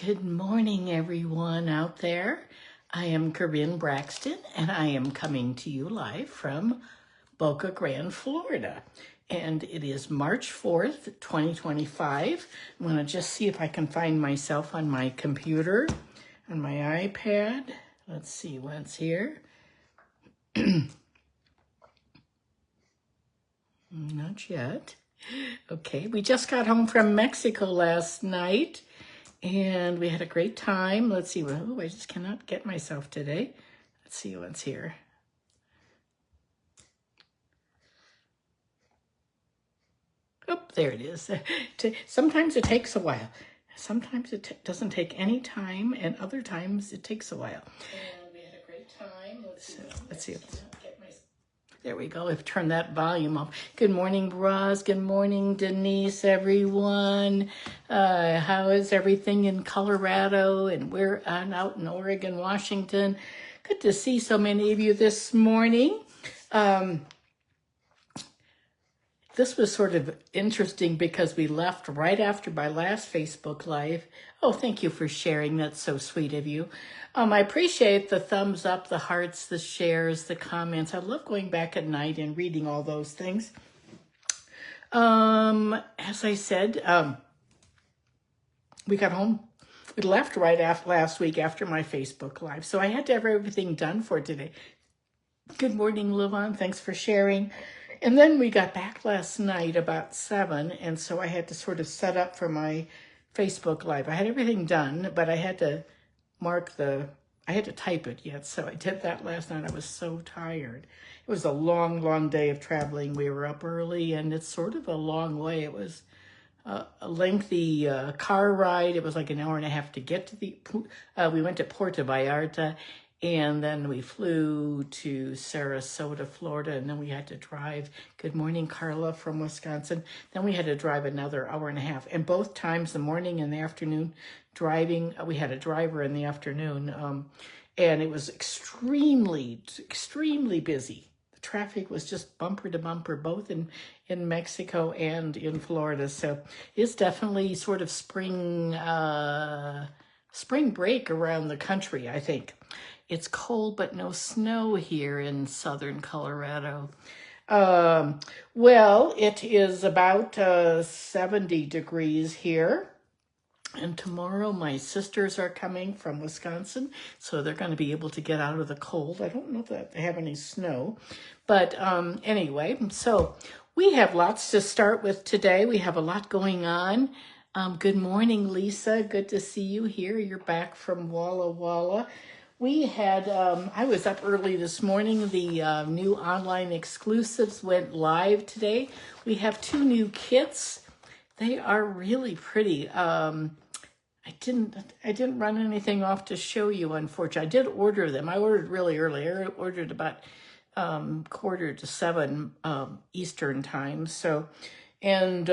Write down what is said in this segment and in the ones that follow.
Good morning, everyone out there. I am Karin Braxton, and I am coming to you live from Boca Grande, Florida. And it is March 4th, 2025. I'm going to just see if I can find myself on my computer, on my iPad. Let's see what's here. Not yet. Okay, we just got home from Mexico last night. And we had a great time. Let's see. Oh, I just cannot get myself today. Let's see what's here. Oh, there it is. Sometimes it takes a while. Sometimes it doesn't take any time, and other times it takes a while. And we had a great time. Let's see. There we go. I've turned that volume up. Good morning, Roz. Good morning, Denise, everyone. How is everything in Colorado and out in Oregon, Washington? Good to see so many of you this morning. This was sort of interesting because we left right after my last Facebook Live. Oh, thank you for sharing. That's so sweet of you. I appreciate the thumbs up, the hearts, the shares, the comments. I love going back at night and reading all those things. As I said, we got home. We left right after last week after my Facebook Live. So I had to have everything done for today. Good morning, Levon. Thanks for sharing. And then we got back last night about 7, and so I had to sort of set up for my Facebook Live. I had everything done, but I had to I had to type it yet, so I did that last night. I was so tired. It was a long, long day of traveling. We were up early, and it's sort of a long way. It was a lengthy car ride. It was like an hour and a half to get to we went to Puerto Vallarta, and then we flew to Sarasota, Florida, and then we had to drive. Good morning, Carla from Wisconsin. Then we had to drive another hour and a half. And both times, the morning and the afternoon, driving, we had a driver in the afternoon, and it was extremely, extremely busy. The traffic was just bumper to bumper, both in Mexico and in Florida. So it's definitely sort of spring break around the country, I think. It's cold, but no snow here in southern Colorado. Well, it is about 70 degrees here. And tomorrow my sisters are coming from Wisconsin, so they're going to be able to get out of the cold. I don't know if they have any snow. But anyway, so we have lots to start with today. We have a lot going on. Good morning, Lisa. Good to see you here. You're back from Walla Walla. We had, I was up early this morning. The new online exclusives went live today. We have 2 new kits. They are really pretty. I didn't run anything off to show you, unfortunately. I did order them. I ordered really early. I ordered about 6:45 Eastern time. So, and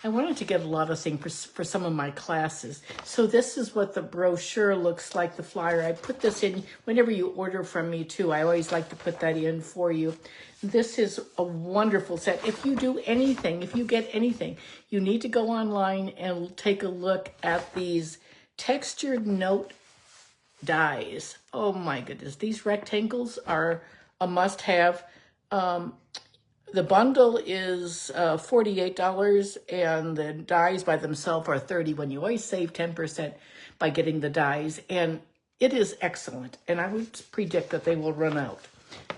I wanted to get a lot of things for some of my classes. So this is what the brochure looks like, the flyer. I put this in whenever you order from me too. I always like to put that in for you. This is a wonderful set. If you do anything, if you get anything, you need to go online and take a look at these textured note dies. Oh my goodness. These rectangles are a must-have. The bundle is $48, and the dies by themselves are $30 when you always save 10% by getting the dies. And it is excellent. And I would predict that they will run out.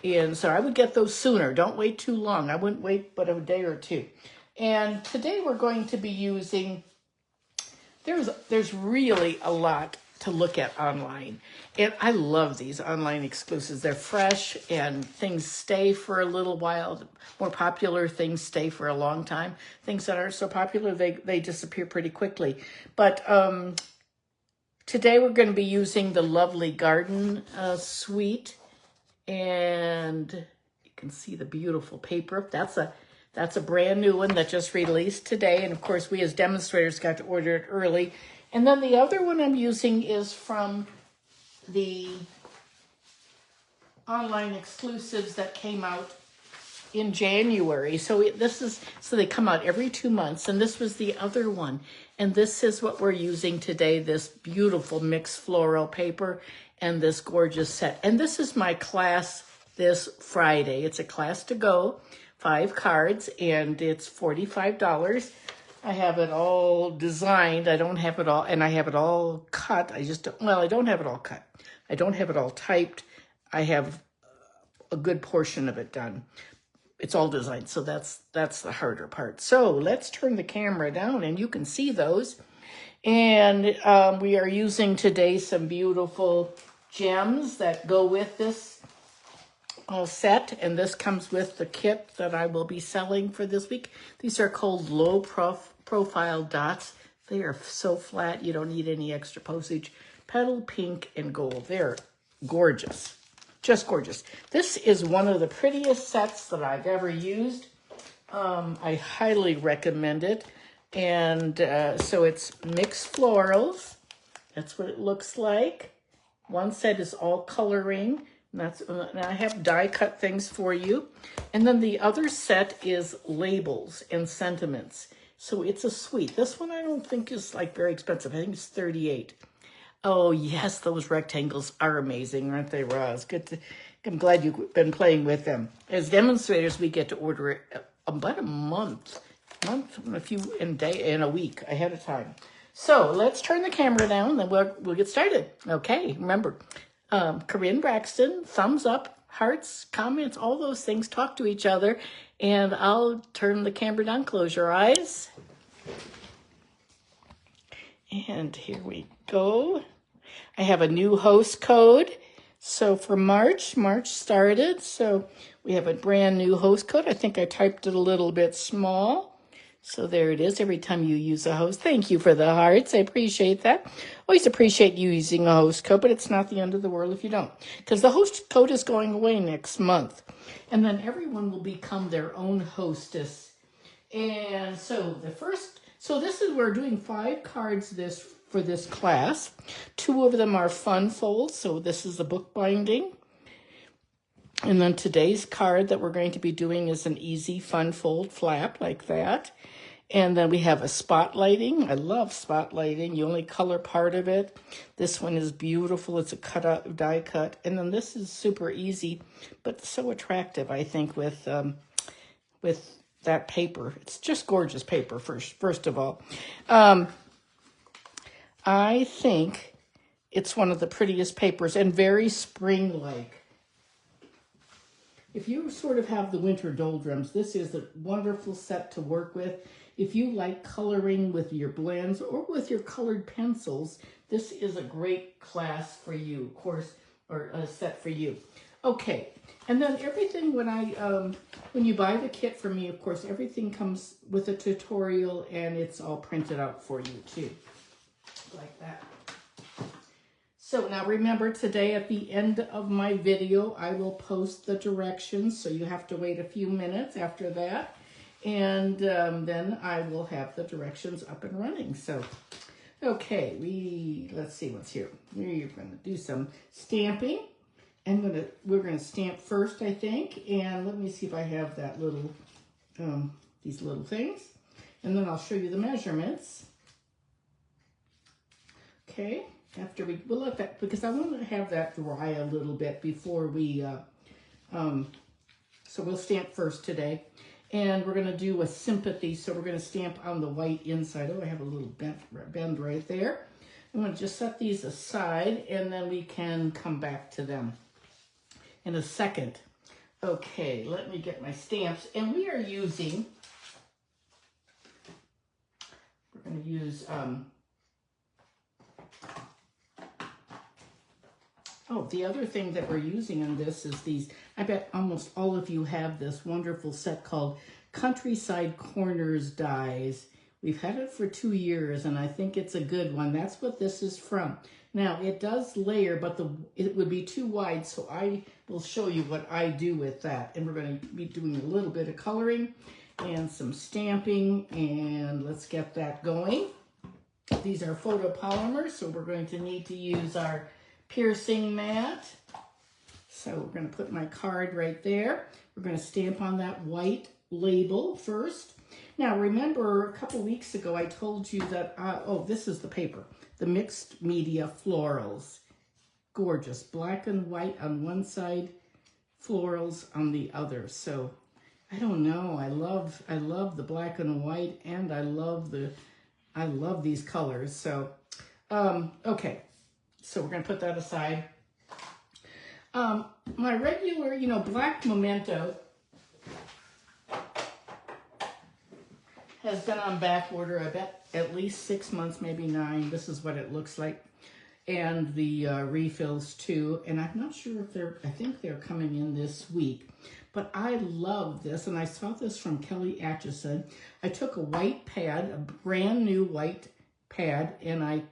And so I would get those sooner. Don't wait too long. I wouldn't wait but a day or two. And today we're going to be using, there's really a lot to look at online. And I love these online exclusives. They're fresh and things stay for a little while. The more popular things stay for a long time. Things that aren't so popular, they disappear pretty quickly. But today we're going to be using the Lovely Garden suite. And you can see the beautiful paper. That's a brand new one that just released today. And of course, we as demonstrators got to order it early. And then the other one I'm using is from the online exclusives that came out in January. So they come out every 2 months, and this was the other one. And this is what we're using today, this beautiful mixed floral paper and this gorgeous set. And this is my class this Friday. It's a class to go, 5 cards, and it's $45. I have it all designed. I don't have it all, and I have it all cut. I don't have it all cut. I don't have it all typed. I have a good portion of it done. It's all designed, so that's the harder part. So let's turn the camera down and you can see those. And we are using today some beautiful gems that go with this set, and this comes with the kit that I will be selling for this week. These are called low profile dots. They are so flat, you don't need any extra postage. Petal pink and gold. They're gorgeous. Just gorgeous. This is one of the prettiest sets that I've ever used. I highly recommend it. And so it's mixed florals. That's what it looks like. One set is all coloring. And I have die cut things for you. And then the other set is labels and sentiments. So it's a suite. This one I don't think is like very expensive. I think it's $38. Oh, yes, those rectangles are amazing, aren't they, Roz? I'm glad you've been playing with them. As demonstrators, we get to order it about a month, in a week ahead of time. So let's turn the camera down, and we'll get started. Okay, remember, Karin Braxton, thumbs up, hearts, comments, all those things. Talk to each other, and I'll turn the camera down. Close your eyes. And here we go. I have a new host code. So for March started. So we have a brand new host code. I think I typed it a little bit small. So there it is. Every time you use a host. Thank you for the hearts. I appreciate that. Always appreciate you using a host code, but it's not the end of the world if you don't. Because the host code is going away next month. And then everyone will become their own hostess. And so this is, we're doing 5 cards for this class. 2 of them are fun folds, so this is the book binding. And then today's card that we're going to be doing is an easy fun fold flap like that. And then we have a spotlighting. I love spotlighting. You only color part of it. This one is beautiful. It's a cut-out die cut. And then this is super easy, but so attractive, I think, with that paper. It's just gorgeous paper, first of all. I think it's one of the prettiest papers and very spring-like. If you sort of have the winter doldrums, this is a wonderful set to work with. If you like coloring with your blends or with your colored pencils, this is a great class for you, of course, or a set for you. Okay, and then everything when you buy the kit from me, of course, everything comes with a tutorial and it's all printed out for you too. Like that. So now remember, today at the end of my video, I will post the directions. So you have to wait a few minutes after that. And then I will have the directions up and running. So, okay, let's see what's here. We're going to do some stamping. We're going to stamp first, I think. And let me see if I have that little, these little things. And then I'll show you the measurements. Okay, we'll let that, because I want to have that dry a little bit before we, so we'll stamp first today. And we're going to do a sympathy, so we're going to stamp on the white inside. Oh, I have a little bend right there. I'm going to just set these aside, and then we can come back to them in a second. Okay, let me get my stamps. And we are using, we're going to use, the other thing that we're using on this is these. I bet almost all of you have this wonderful set called Countryside Corners dies. We've had it for 2 years, and I think it's a good one. That's what this is from. Now, it does layer, but it would be too wide, so I will show you what I do with that. And we're going to be doing a little bit of coloring and some stamping, and let's get that going. These are photopolymers, so we're going to need to use our piercing mat So we're going to put my card right there. We're going to stamp on that white label first. Now remember, a couple weeks ago I told you that, oh, this is the paper, the Mixed Media Florals. Gorgeous, black and white on one side, florals on the other. So I don't know, I love the black and white, and I love these colors. So okay, so we're going to put that aside. My regular, Black Momento has been on back order, I bet, at least 6 months, maybe 9. This is what it looks like. And the refills too. And I'm not sure if I think they're coming in this week. But I love this, and I saw this from Kelly Atchison. I took a white pad, a brand new white pad, and I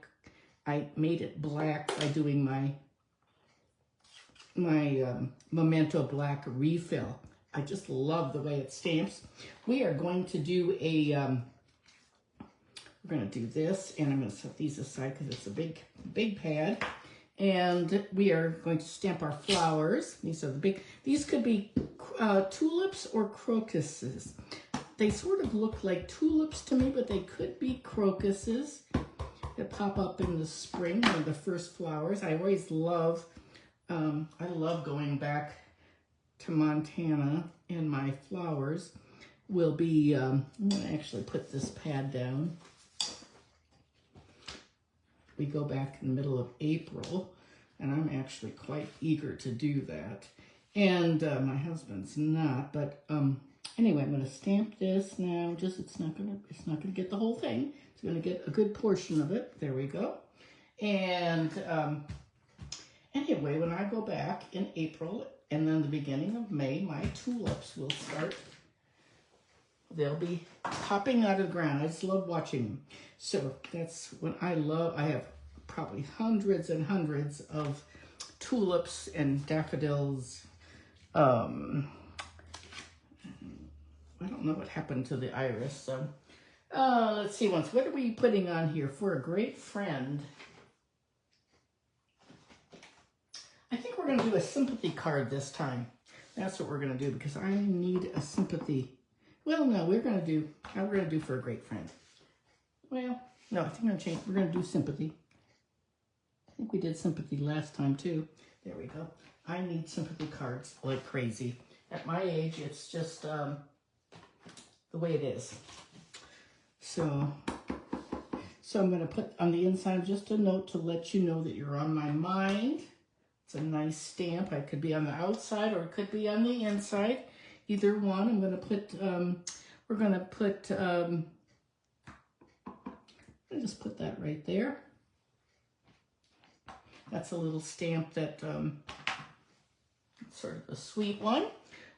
made it black by doing my Memento Black refill. I just love the way it stamps. We are going to do we're going to do this, and I'm going to set these aside because it's a big pad. And we are going to stamp our flowers. These are these could be tulips or crocuses. They sort of look like tulips to me, but they could be crocuses that pop up in the spring, one of the first flowers. I always love, I love going back to Montana, and my flowers will be, I'm going to actually put this pad down. We go back in the middle of April, and I'm actually quite eager to do that. And my husband's not, but anyway, I'm going to stamp this now. It's not going to get the whole thing. It's going to get a good portion of it. There we go. And anyway, when I go back in April and then the beginning of May, my tulips will start. They'll be popping out of the ground. I just love watching them. So that's what I love. I have probably hundreds and hundreds of tulips and daffodils. I don't know what happened to the iris. So let's see once. What are we putting on here? For a great friend. I think we're going to do a sympathy card this time. That's what we're going to do because I need a sympathy. Well, no, we're going to do for a great friend. Well, no, I think I'm going to change. We're going to do sympathy. I think we did sympathy last time too. There we go. I need sympathy cards like crazy. At my age, it's just the way it is. So I'm going to put on the inside just a note to let you know that you're on my mind. It's a nice stamp. I could be on the outside or it could be on the inside. Either one. I'm going to put, we're going to put, I'll just put that right there. That's a little stamp that, sort of a sweet one.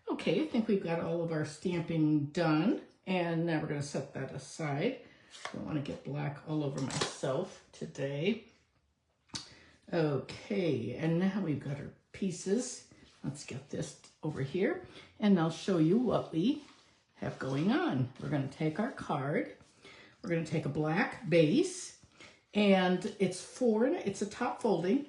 Okay, I think we've got all of our stamping done. And now we're going to set that aside. I don't want to get black all over myself today. Okay, and now we've got our pieces. Let's get this over here, and I'll show you what we have going on. We're going to take our card. We're going to take a black base, and it's a top folding.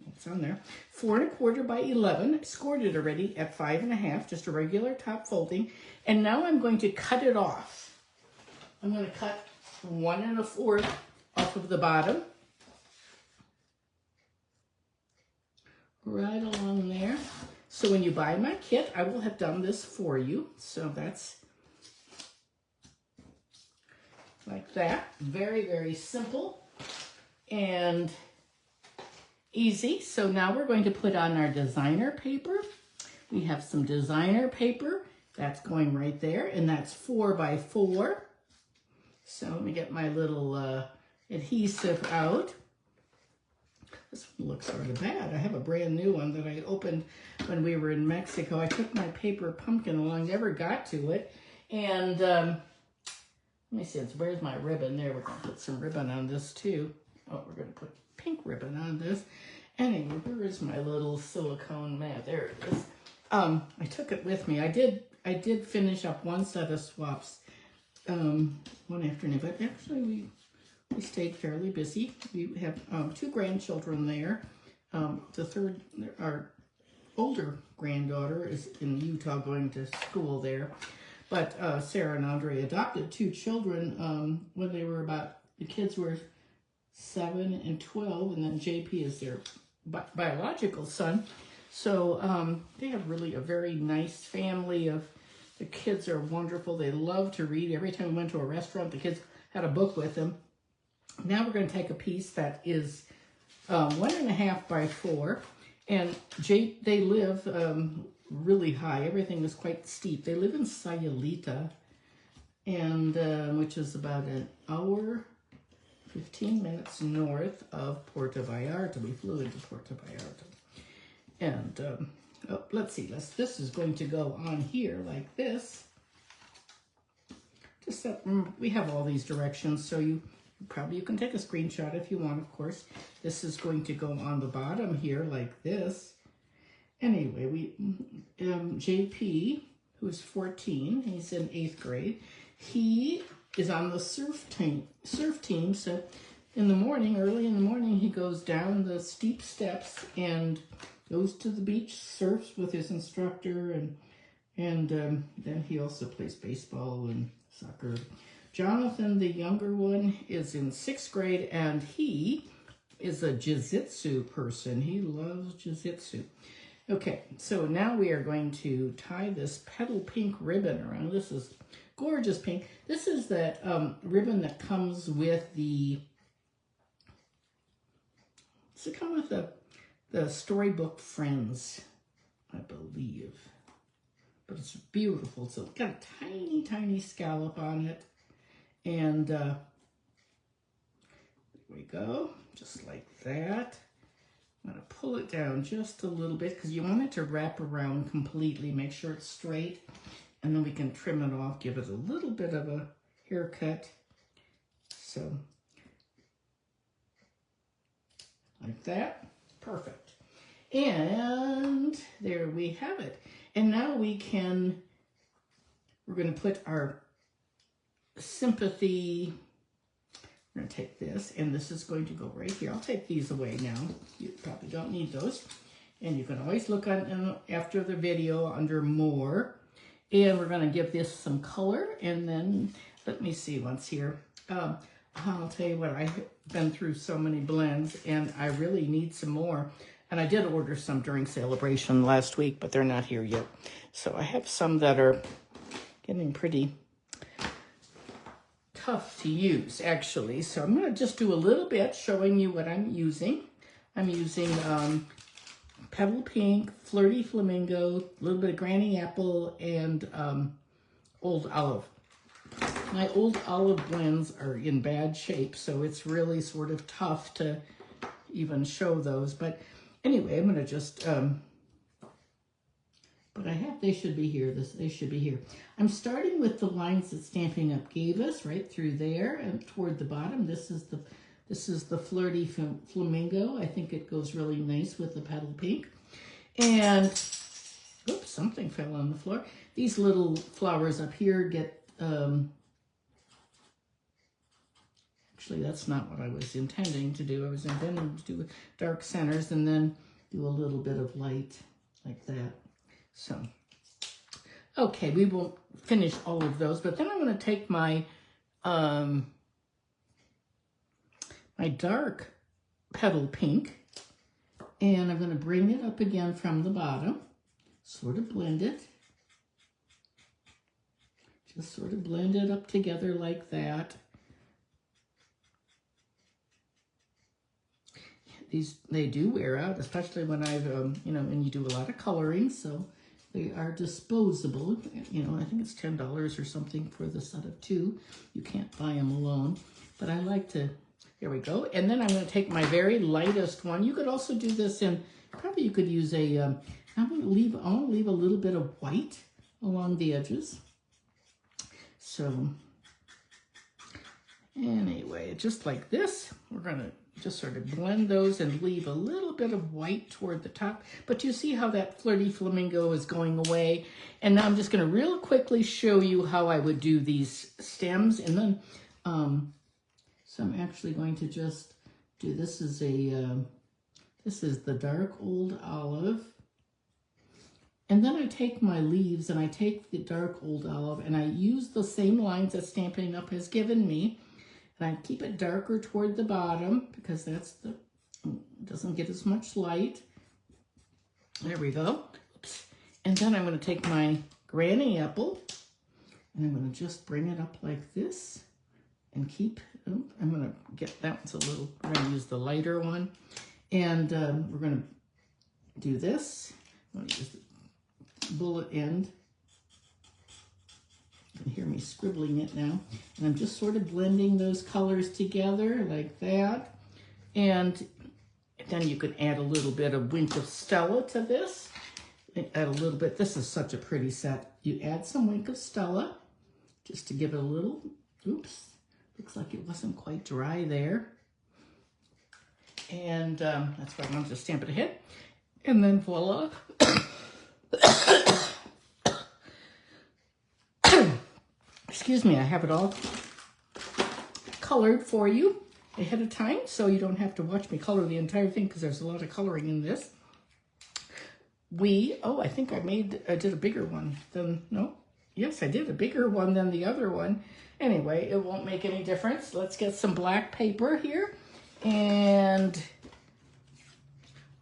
It's on there. 4 1/4 by 11. I scored it already at 5 1/2, just a regular top folding. And now I'm going to cut it off. I'm going to cut 1 1/4 off of the bottom. Right along there. So when you buy my kit, I will have done this for you. So that's like that. Very, very simple and easy. So now we're going to put on our designer paper. We have some designer paper. That's going right there, and that's 4 by 4. So let me get my little adhesive out. This one looks sort of bad. I have a brand new one that I opened when we were in Mexico. I took my paper pumpkin along, never got to it. And let me see, where's my ribbon? There, we're going to put some ribbon on this too. Oh, we're going to put pink ribbon on this. Anyway, where is my little silicone mat? There it is. I took it with me. I did finish up one set of swaps one afternoon, but actually we stayed fairly busy. We have 2 grandchildren there. Our older granddaughter is in Utah going to school there. But Sarah and Andre adopted 2 children when they were the kids were 7 and 12, and then JP is their biological son. So they have really a very nice family the kids are wonderful. They love to read. Every time we went to a restaurant, the kids had a book with them. Now we're going to take a piece that is 1.5 by 4, and they live really high. Everything is quite steep. They live in Sayulita, and which is about an hour, 15 minutes north of Puerto Vallarta. We flew into Puerto Vallarta. And let's see, this is going to go on here like this. Just so, we have all these directions, so you can take a screenshot if you want, of course. This is going to go on the bottom here like this. Anyway, JP, who's 14, he's in 8th grade. He is on the surf team. So in the morning, early in the morning, he goes down the steep steps and goes to the beach, surfs with his instructor, and then he also plays baseball and soccer. Jonathan, the younger one, is in 6th grade, and he is a jiu-jitsu person. He loves jiu-jitsu. Okay, so now we are going to tie this petal pink ribbon around. This is gorgeous pink. This is that ribbon that comes with the storybook Friends, I believe. But it's beautiful. So it's got a tiny, tiny scallop on it. And there we go, just like that. I'm going to pull it down just a little bit because you want it to wrap around completely. Make sure it's straight. And then we can trim it off, give it a little bit of a haircut. So, like that. Perfect. And there we have it. And now we're going to put our sympathy. We're going to take this, and this is going to go right here. I'll take these away now. You probably don't need those. And you can always look on after the video under more. And we're going to give this some color. And then, let me see once here. I'll tell you what, I've been through so many blends, and I really need some more. And I did order some during celebration last week, but they're not here yet. So I have some that are getting pretty tough to use, actually. So I'm going to just do a little bit showing you what I'm using. I'm using Petal Pink, Flirty Flamingo, a little bit of Granny Apple, and Old Olive. My Old Olive blends are in bad shape, so it's really sort of tough to even show those. But anyway, I'm going to just, they should be here. They should be here. I'm starting with the lines that Stampin' Up! Gave us right through there and toward the bottom. This is the Flirty Flamingo. I think it goes really nice with the Petal Pink. And, oops, something fell on the floor. These little flowers up here get, actually, that's not what I was intending to do. I was intending to do dark centers and then do a little bit of light like that. So, okay, we won't finish all of those, but then I'm going to take my my dark Petal Pink, and I'm going to bring it up again from the bottom, sort of blend it. Just sort of blend it up together like that. They do wear out, especially when I've, when you do a lot of coloring, so they are disposable. I think it's $10 or something for the set of 2. You can't buy them alone, but I like to, there we go. And then I'm going to take my very lightest one. You could also do this in, probably you could use a, I'm going to leave a little bit of white along the edges. So, anyway, just like this, we're going to just sort of blend those and leave a little bit of white toward the top. But you see how that Flirty Flamingo is going away. And now I'm just going to real quickly show you how I would do these stems. And then, so I'm actually going to just do, this is This is the dark old olive. And then I take my leaves and I take the dark old olive and I use the same lines that Stampin' Up! Has given me. And I keep it darker toward the bottom because that's the, doesn't get as much light. There we go. Oops. And then I'm going to take my granny apple and I'm going to just bring it up like this and keep, oh, I'm going to get, that one's a little, we're going to use the lighter one. And we're going to do this. I'm going to use the bullet end. You can hear me scribbling it now. And I'm just sort of blending those colors together like that. And then you can add a little bit of Wink of Stella to this. Add a little bit, this is such a pretty set. You add some Wink of Stella just to give it a little, oops, looks like it wasn't quite dry there. And that's why I wanted to stamp it ahead. And then voila. Excuse me, I have it all colored for you ahead of time, so you don't have to watch me color the entire thing because there's a lot of coloring in this. Oh, I think I did a bigger one than, no, yes, I did a bigger one than the other one. Anyway, it won't make any difference. Let's get some black paper here, and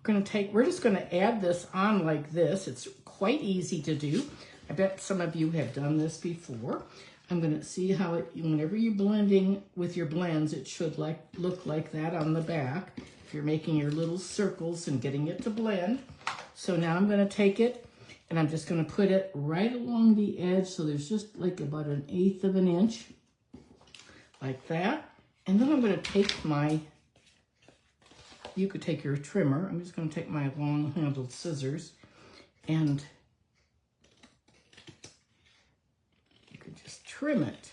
we're just gonna add this on like this. It's quite easy to do. I bet some of you have done this before. I'm going to see how it, whenever you're blending with your blends, it should look like that on the back. If you're making your little circles and getting it to blend. So now I'm going to take it and I'm just going to put it right along the edge. So there's just like about 1/8 of an inch like that. And then I'm going to take you could take your trimmer. I'm just going to take my long handled scissors and trim it.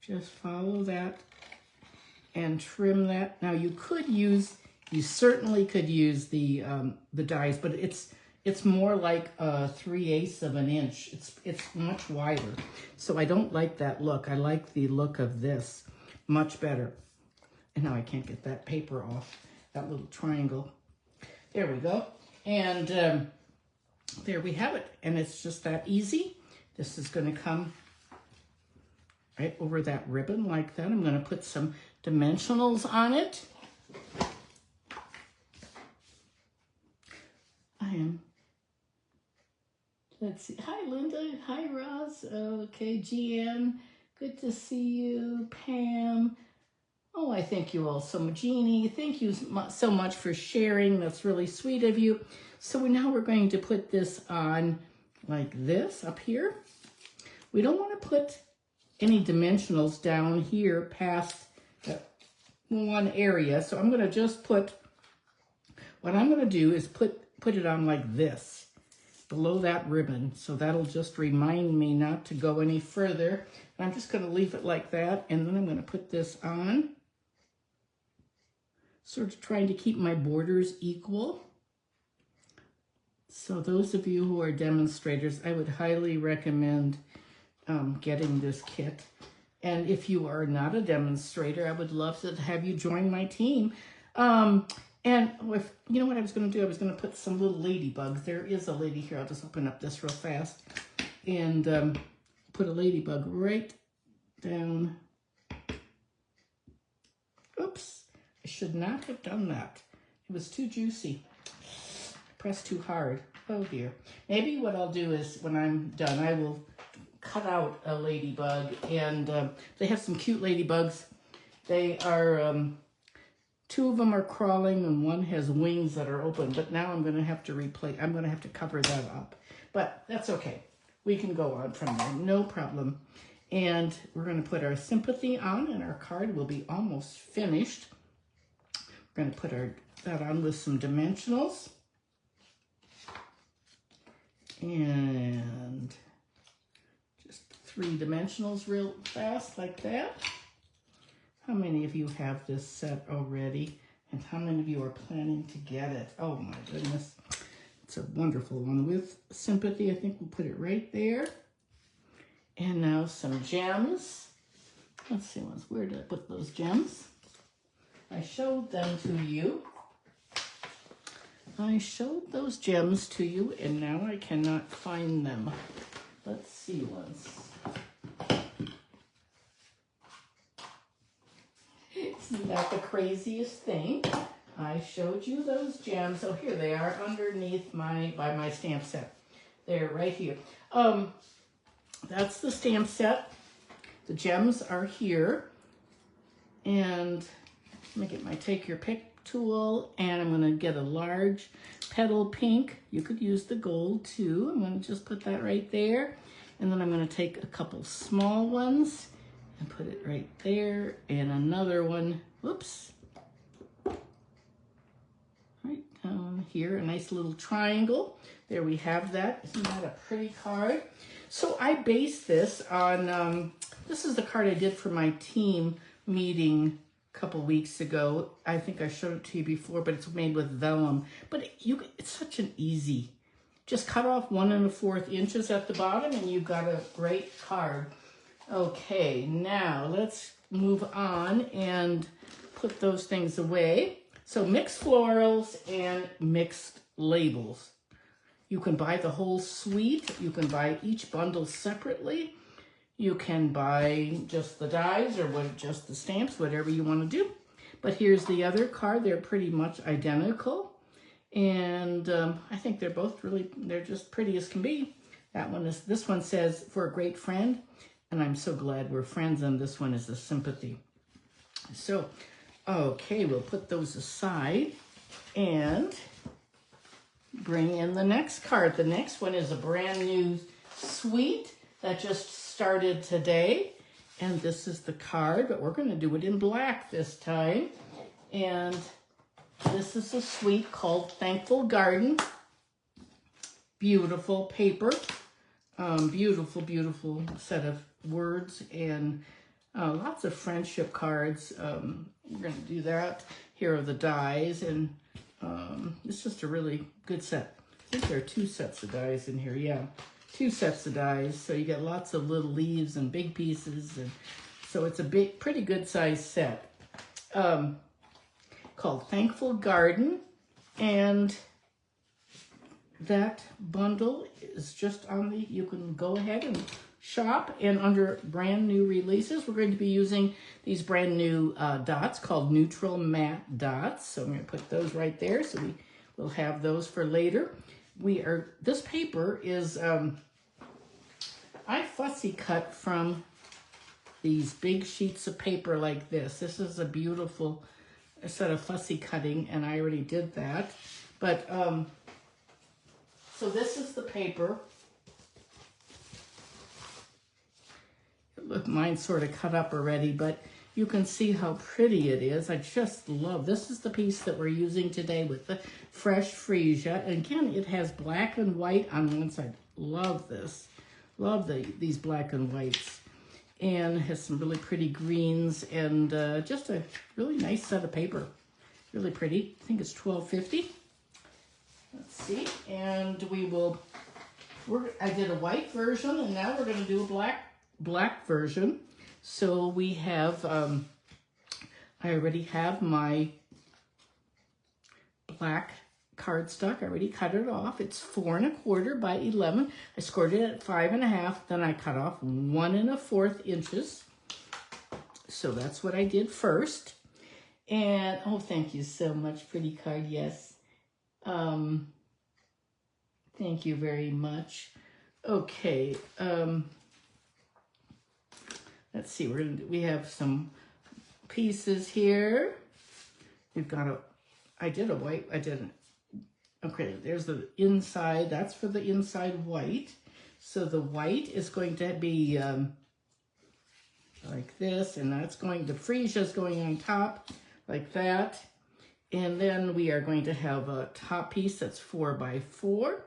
Just follow that and trim that. Now you certainly could use the dies, but it's more like 3/8 of an inch. It's much wider. So I don't like that look. I like the look of this much better. And now I can't get that paper off, that little triangle. There we go. And there we have it. And it's just that easy. This is going to come right over that ribbon like that. I'm going to put some dimensionals on it. Let's see. Hi, Linda. Hi, Roz. Okay, GN. Good to see you. Pam. Oh, I thank you all so much. Jeannie, thank you so much for sharing. That's really sweet of you. So now we're going to put this on like this up here. We don't want to put any dimensionals down here past that one area. So I'm going to just what I'm going to do is put it on like this, below that ribbon. So that'll just remind me not to go any further. And I'm just going to leave it like that. And then I'm going to put this on, sort of trying to keep my borders equal. So those of you who are demonstrators, I would highly recommend getting this kit. And if you are not a demonstrator, I would love to have you join my team. And if, you know what I was going to do? I was going to put some little ladybugs. There is a lady here. I'll just open up this real fast. And put a ladybug right down. Oops. I should not have done that. It was too juicy. Pressed too hard. Oh dear. Maybe what I'll do is when I'm done, I will cut out a ladybug, and they have some cute ladybugs. They are, 2 of them are crawling and 1 has wings that are open, but now I'm going to have to I'm going to have to cover that up, but that's okay. We can go on from there, no problem. And we're going to put our sympathy on, and our card will be almost finished. We're going to put that on with some dimensionals. And just 3 dimensionals real fast like that. How many of you have this set already? And how many of you are planning to get it? Oh my goodness. It's a wonderful one with sympathy. I think we'll put it right there. And now some gems. Let's see, where did I put those gems? I showed them to you. I showed those gems to you and now I cannot find them. Let's see once. Isn't that the craziest thing? I showed you those gems. Oh, here they are underneath by my stamp set. They're right here. That's the stamp set. The gems are here. And I'm gonna take your pick tool and I'm gonna get a large petal pink. You could use the gold too. I'm gonna just put that right there. And then I'm gonna take a couple small ones and put it right there, and another one, whoops, right down here, a nice little triangle. There we have that. Isn't that a pretty card? So I based this on, this is the card I did for my team meeting a couple weeks ago. I think I showed it to you before, but it's made with vellum. But it's such an easy, just cut off 1 1/4 inches at the bottom and you've got a great card. Okay, now let's move on and put those things away. So mixed florals and mixed labels. You can buy the whole suite. You can buy each bundle separately. You can buy just the dies or just the stamps, whatever you want to do. But here's the other card. They're pretty much identical. And I think they're both they're just pretty as can be. This one says, for a great friend. And I'm so glad we're friends, and this one is a sympathy. So, okay, we'll put those aside and bring in the next card. The next one is a brand new suite that just started today. And this is the card, but we're going to do it in black this time. And this is a suite called Thankful Garden. Beautiful paper. Beautiful, beautiful set of words and lots of friendship cards. We're going to do that. Here are the dies, and it's just a really good set. I think there are 2 sets of dies in here. Yeah, 2 sets of dies. So you get lots of little leaves and big pieces, and so it's a pretty good size set called Thankful Garden, and that bundle is just on you can go ahead and shop, and under brand new releases, we're going to be using these brand new dots called neutral matte dots. So I'm going to put those right there, so we'll have those for later. This paper is, I fussy cut from these big sheets of paper like this. This is a beautiful set of fussy cutting, and I already did that. But, so this is the paper. Look, mine's sort of cut up already, but you can see how pretty it is. I just love, this is the piece that we're using today with the fresh freesia. And again, it has black and white on one side. Love this. Love these black and whites. And has some really pretty greens and just a really nice set of paper. Really pretty. I think it's $12.50. Let's see. And I did a white version, and now we're going to do a black version. So we have, I already have my black cardstock. I already cut it off. It's 4 1/4 by 11. I scored it at 5 1/2. Then I cut off 1 1/4 inches. So that's what I did first. And, oh, thank you so much, pretty card, yes. Thank you very much. Okay, let's see, we have some pieces here. We've got okay, there's the inside, that's for the inside white. So the white is going to be like this, and the freesia is going on top like that. And then we are going to have a top piece that's 4 by 4.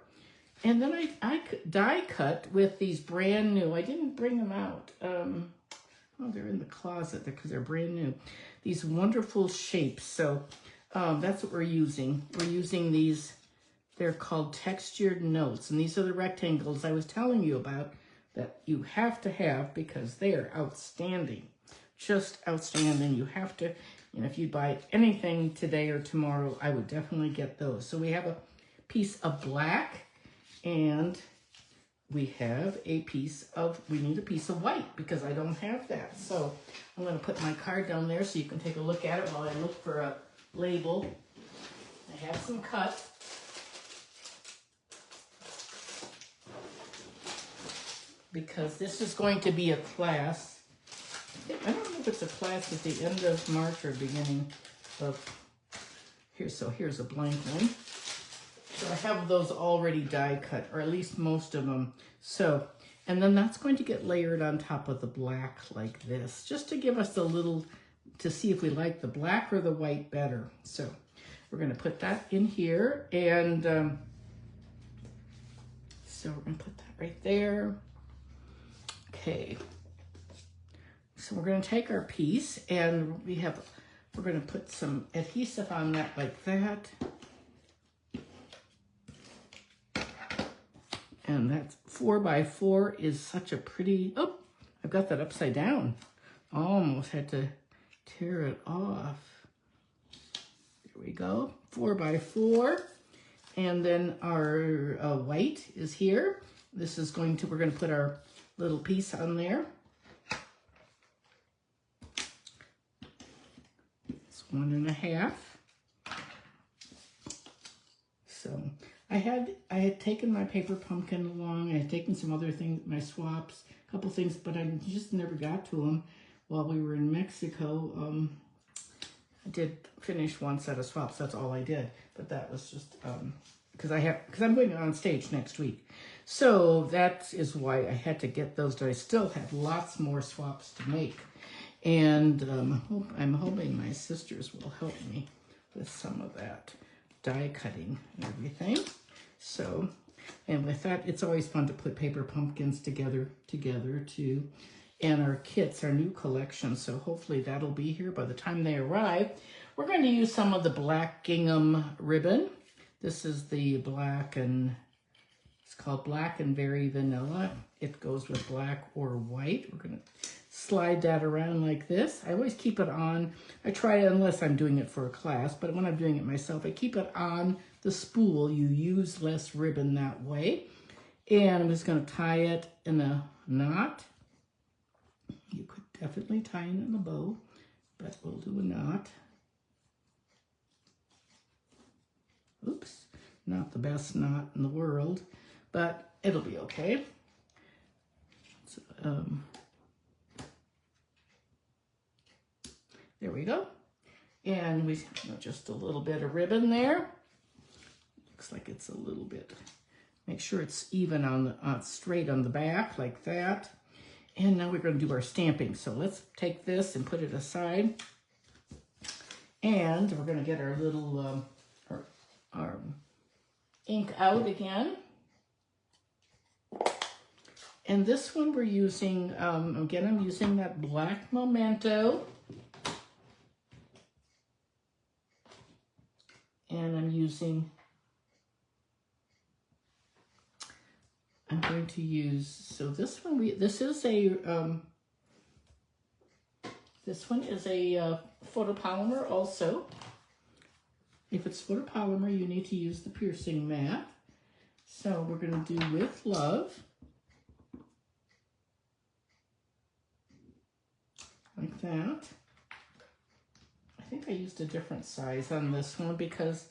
And then I die cut with these brand new, I didn't bring them out. Oh, they're in the closet because they're brand new. These wonderful shapes. So that's what we're using. We're using these, they're called textured notes. And these are the rectangles I was telling you about that you have to have because they are outstanding. Just outstanding. You have to And if you buy anything today or tomorrow, I would definitely get those. So we have a piece of black, and we have a piece of, we need a piece of white because I don't have that. So I'm going to put my card down there so you can take a look at it while I look for a label. I have some cut. Because this is going to be a class. I don't know if it's a class at the end of March or beginning of, here's a blank one. So I have those already die cut, or at least most of them. So, and then that's going to get layered on top of the black like this, just to give us a little, to see if we like the black or the white better. So we're going to put that in here, and so we're going to put that right there. Okay, so we're going to take our piece, and we're going to put some adhesive on that like that. And that 4x4 is such a pretty, oh, I've got that upside down. Almost had to tear it off. There we go, 4x4. And then our white is here. This is we're going to put our little piece on there. It's 1.5. So I had taken my paper pumpkin along. I had taken some other things, my swaps, a couple things, but I just never got to them while we were in Mexico. I did finish one set of swaps. That's all I did, but that was just because I'm going on stage next week. So that is why I had to get those, but I still have lots more swaps to make. And I'm hoping my sisters will help me with some of that die cutting and everything. So, and with that, it's always fun to put paper pumpkins together too. And our kits, our new collection, so hopefully that'll be here by the time they arrive. We're going to use some of the black gingham ribbon. This is the black, and it's called Black and Very Vanilla. It goes with black or white. We're going to slide that around like this. I always keep it on. I try it unless I'm doing it for a class, but when I'm doing it myself, I keep it on the spool. You use less ribbon that way. And I'm just going to tie it in a knot. You could definitely tie it in a bow, but we'll do a knot. Oops, not the best knot in the world, but it'll be okay. So, there we go. And we just a little bit of ribbon there. Looks like it's a little bit. Make sure it's even on the straight on the back like that. And now we're going to do our stamping. So let's take this and put it aside. And we're going to get our little our ink out again. And this one we're using, again, I'm using that Black Momento. And I'm going to use, so this one, this is a photopolymer also. If it's photopolymer, you need to use the piercing mat. So we're going to do With Love. Like that. I think I used a different size on this one because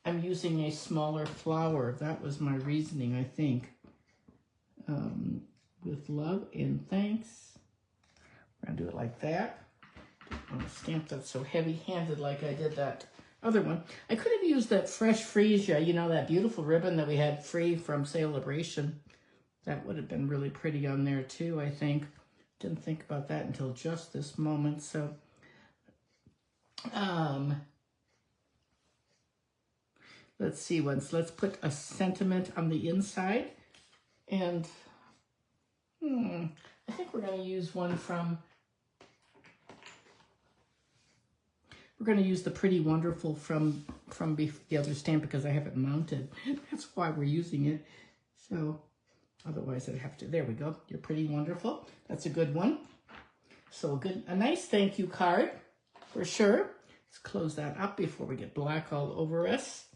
I'm using a smaller flower. That was my reasoning, I think. With Love and Thanks. We're going to do it like that. I'm going to stamp that so heavy-handed like I did that other one. I could have used that Fresh Freesia, you know, that beautiful ribbon that we had free from Celebration. That would have been really pretty on there too, I think. Didn't think about that until just this moment. So, let's see once. Let's put a sentiment on the inside. And I think we're going to use one from, we're going to use the Pretty Wonderful from the other stamp because I have it mounted. That's why we're using it. So otherwise I'd have to, there we go. You're Pretty Wonderful. That's a good one. So a nice thank you card for sure. Let's close that up before we get black all over us.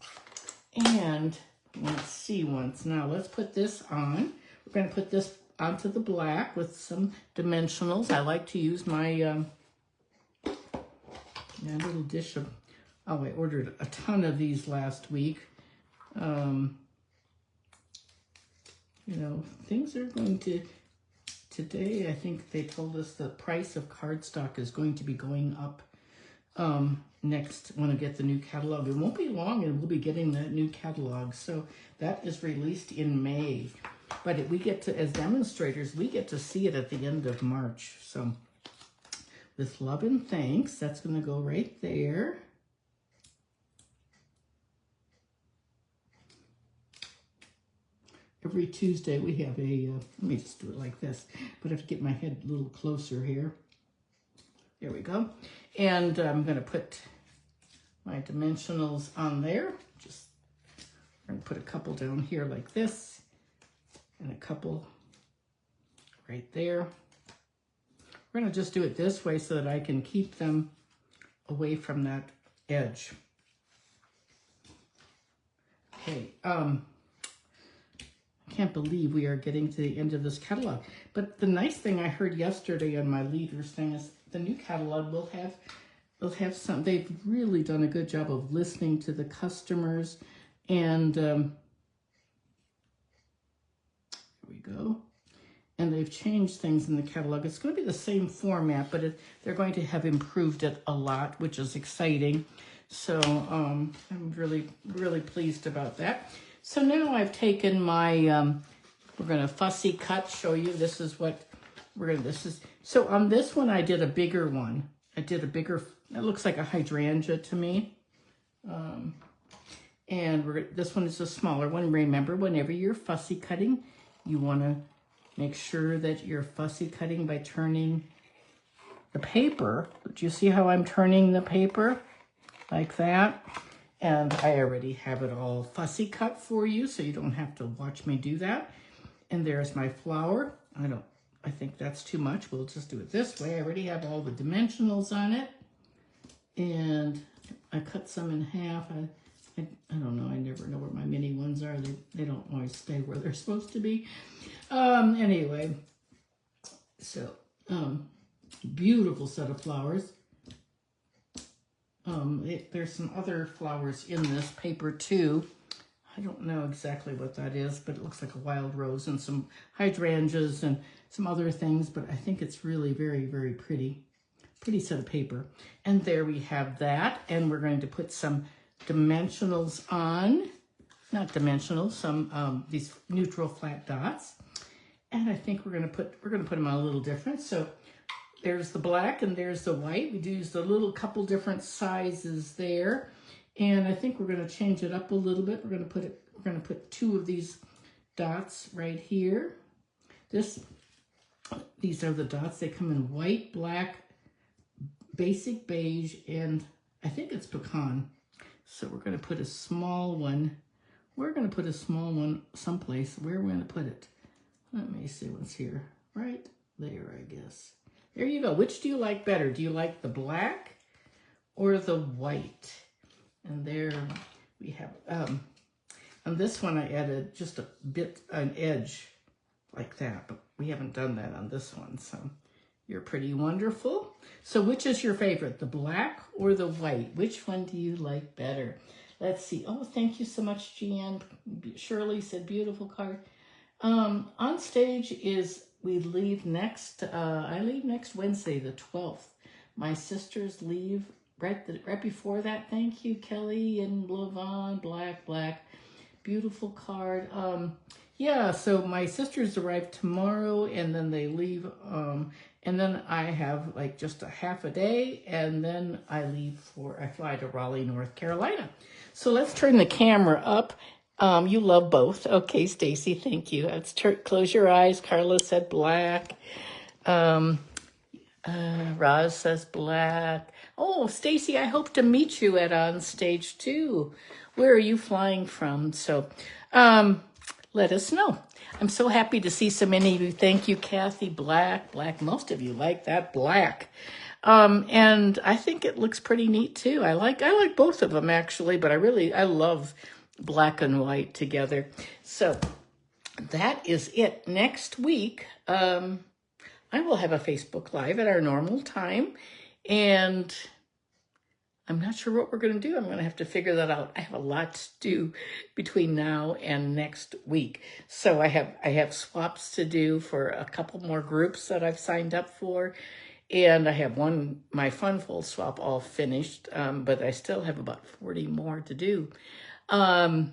And let's see once. Now let's put this on. We're going to put this onto the black with some dimensionals. I like to use my little dish of, oh, I ordered a ton of these last week. You know, things are going to, today I think they told us the price of cardstock is going to be going up next when I get the new catalog. It won't be long and we'll be getting that new catalog. So that is released in May. But we get to, as demonstrators, we get to see it at the end of March. So with love and thanks, that's going to go right there. Every Tuesday we have a, let me just do it like this, but I have to get my head a little closer here. There we go. And I'm going to put my dimensionals on there. Just, I'm going to put a couple down here like this, and a couple right there. We're going to just do it this way so that I can keep them away from that edge. Okay, can't believe we are getting to the end of this catalog. But the nice thing I heard yesterday on my leaders thing is the new catalog will have some, they've really done a good job of listening to the customers, and here we go. And they've changed things in the catalog. It's going to be the same format, but they're going to have improved it a lot, which is exciting. So I'm really, really pleased about that. So now I've taken my, we're going to fussy cut, show you. This is what we're going to, so on this one, I did a bigger one. I did a bigger, it looks like a hydrangea to me. And this one is a smaller one. Remember, whenever you're fussy cutting, you want to make sure that you're fussy cutting by turning the paper. Do you see how I'm turning the paper? Like that. And I already have it all fussy cut for you, so you don't have to watch me do that. And there's my flower. I think that's too much. We'll just do it this way. I already have all the dimensionals on it. And I cut some in half. I don't know. I never know where my mini ones are. They don't always stay where they're supposed to be. Anyway, so beautiful set of flowers. There's some other flowers in this paper too. I don't know exactly what that is, but it looks like a wild rose and some hydrangeas and some other things, but I think it's really very, very pretty. Pretty set of paper. And there we have that, and we're going to put some dimensionals on. Not dimensionals, some these neutral flat dots. And I think we're gonna put them on a little different. So there's the black and there's the white. We used a little couple different sizes there. And I think we're gonna change it up a little bit. We're gonna put two of these dots right here. These are the dots. They come in white, black, basic beige, and I think it's pecan. So we're gonna put a small one. We're gonna put a small one someplace. Where we're gonna put it? Let me see what's here. Right there, I guess. There you go. Which do you like better? Do you like the black or the white? And there we have, on this one I added just a bit, an edge like that, but we haven't done that on this one, so you're pretty wonderful. So which is your favorite, the black or the white? Which one do you like better? Let's see. Oh, thank you so much, Jeanne. Shirley said, beautiful card. On stage is, we leave next, I leave next Wednesday, the 12th. My sisters leave right before that. Thank you, Kelly and Lavon, black. Beautiful card. Yeah, so my sisters arrive tomorrow and then they leave, and then I have like just a half a day, and then I fly to Raleigh, North Carolina. So let's turn the camera up. You love both. Okay, Stacy, thank you. Let's close your eyes. Carla said black. Roz says black. Oh, Stacy, I hope to meet you at On Stage too. Where are you flying from? So let us know. I'm so happy to see so many of you. Thank you, Kathy. Black. Most of you like that black. And I think it looks pretty neat too. I like both of them actually, but I love black and white together. So that is it. Next week, I will have a Facebook Live at our normal time, and I'm not sure what we're going to do. I'm going to have to figure that out. I have a lot to do between now and next week. So I have swaps to do for a couple more groups that I've signed up for. And I have my fun fold swap all finished, but I still have about 40 more to do. And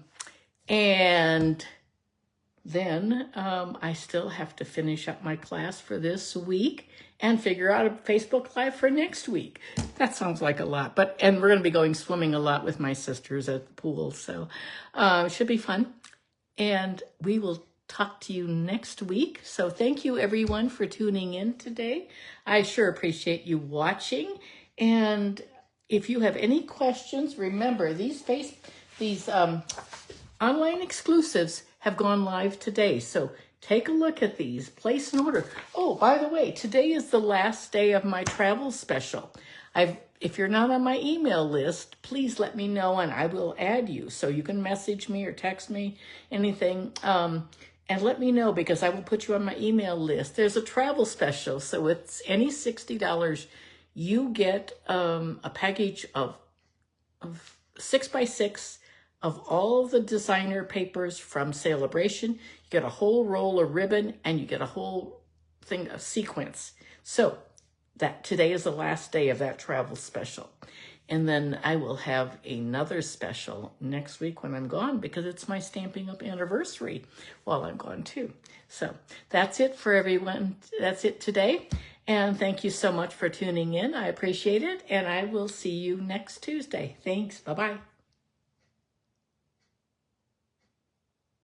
then I still have to finish up my class for this week and figure out a Facebook Live for next week. That sounds like a lot, and we're going to be going swimming a lot with my sisters at the pool, so it should be fun. And we will talk to you next week. So thank you everyone for tuning in today. I sure appreciate you watching. And if you have any questions, remember these online exclusives have gone live today. So take a look at these, place an order. Oh, by the way, today is the last day of my travel special. If you're not on my email list, please let me know and I will add you. So you can message me or text me, anything, and let me know because I will put you on my email list. There's a travel special, so it's any $60. You get a package of 6x6 of all the designer papers from Celebration. You get a whole roll of ribbon and you get a whole thing of sequins. So that today is the last day of that travel special. And then I will have another special next week when I'm gone because it's my Stampin' Up! Anniversary while I'm gone too. So that's it for everyone. That's it today. And thank you so much for tuning in. I appreciate it. And I will see you next Tuesday. Thanks. Bye-bye.